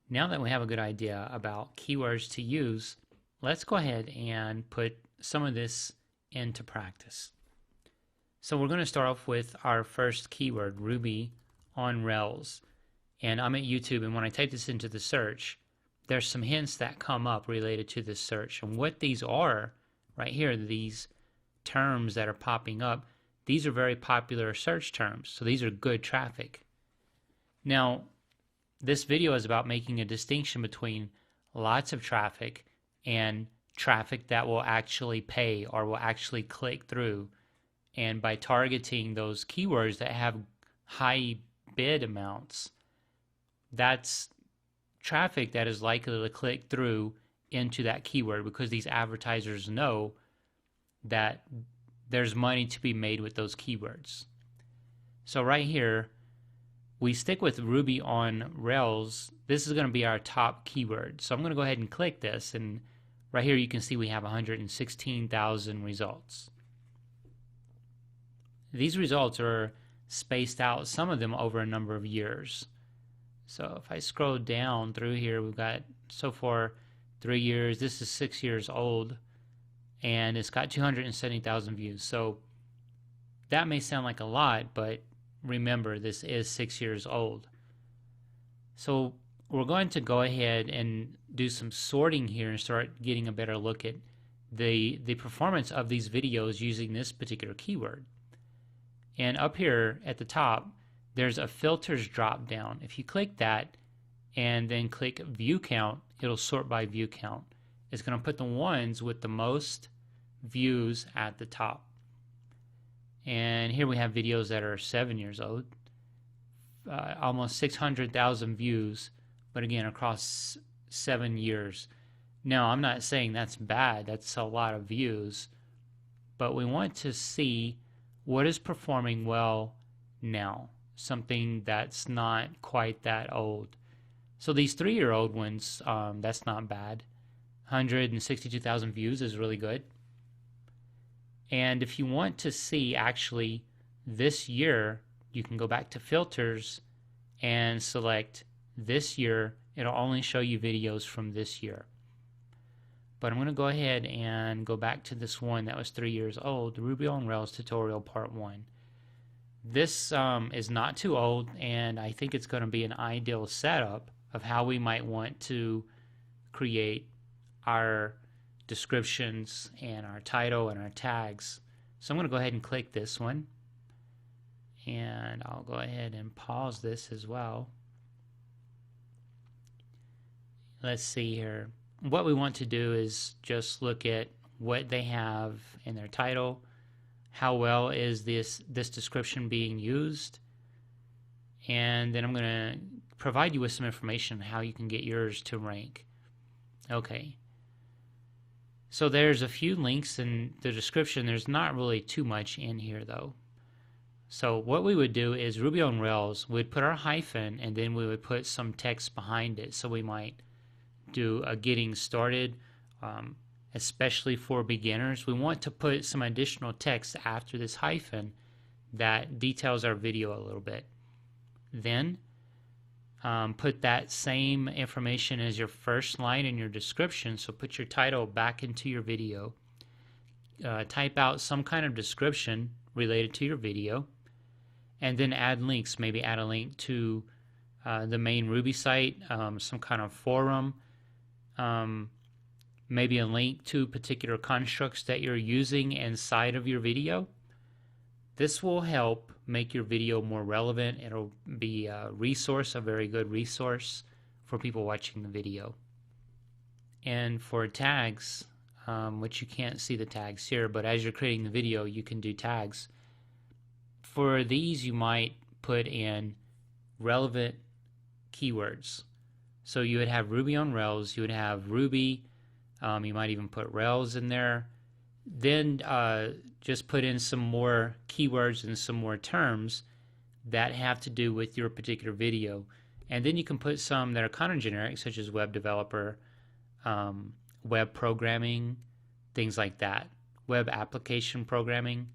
Now that we have a good idea about keywords to use, let's go ahead and put some of this into practice. So we're going to start off with our first keyword, Ruby on Rails. And I'm at YouTube, and when I type this into the search, there's some hints that come up related to this search. And what these are, right here, these terms that are popping up, these are very popular search terms. So these are good traffic. Now, this video is about making a distinction between lots of traffic and traffic that will actually pay or will actually click through. And by targeting those keywords that have high bid amounts, that's traffic that is likely to click through into that keyword because these advertisers know that there's money to be made with those keywords. So right here, we stick with Ruby on Rails. This is going to be our top keyword. So I'm going to go ahead and click this, and right here you can see we have 116,000 results. These results are spaced out, some of them over a number of years. So if I scroll down through here, we've got so far 3 years. This is 6 years old, and it's got 270,000 views. So that may sound like a lot, but remember, this is 6 years old. So we're going to go ahead and do some sorting here and start getting a better look at the performance of these videos using this particular keyword. And up here at the top, there's a filters drop down. If you click that and then click view count, it'll sort by view count. It's going to put the ones with the most views at the top. And here we have videos that are 7 years old, almost 600,000 views, but again, across 7 years. Now, I'm not saying that's bad, that's a lot of views, but we want to see what is performing well now, something that's not quite that old. So these 3-year-old ones, that's not bad. 162,000 views is really good. And if you want to see actually this year, you can go back to filters and select this year. It'll only show you videos from this year. But I'm going to go ahead and go back to this one that was 3 years old, Ruby on Rails tutorial part 1. This is not too old, and I think it's going to be an ideal setup of how we might want to create our descriptions and our title and our tags. So I'm going to go ahead and click this one, and I'll go ahead and pause this as well. Let's see here. What we want to do is just look at what they have in their title, how well is this description being used, and then I'm going to provide you with some information on how you can get yours to rank. Okay. So there's a few links in the description. There's not really too much in here though. So what we would do is Ruby on Rails, we'd put our hyphen and then we would put some text behind it. So we might do a getting started, especially for beginners. We want to put some additional text after this hyphen that details our video a little bit. Then put that same information as your first line in your description. So put your title back into your video. Type out some kind of description related to your video, and then add links. Maybe add a link to the main Ruby site, some kind of forum, maybe a link to particular constructs that you're using inside of your video. This will help make your video more relevant. It'll be a resource, a very good resource for people watching the video. And for tags, which you can't see the tags here, but as you're creating the video, you can do tags. For these, you might put in relevant keywords. So you would have Ruby on Rails, you would have Ruby, you might even put Rails in there. Then just put in some more keywords and some more terms that have to do with your particular video. And then you can put some that are kind of generic, such as web developer, web programming, things like that. Web application programming,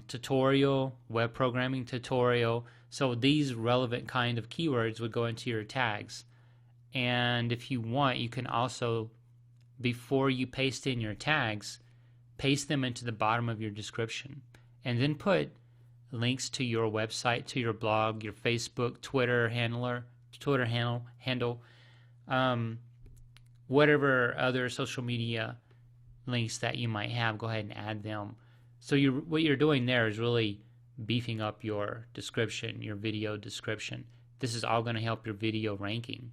tutorial, web programming tutorial. So these relevant kind of keywords would go into your tags. And if you want, you can also, before you paste in your tags, paste them into the bottom of your description, and then put links to your website, to your blog, your Facebook, Twitter handle, um, whatever other social media links that you might have. Go ahead and add them. So what you're doing there is really beefing up your description, your video description. This is all going to help your video ranking.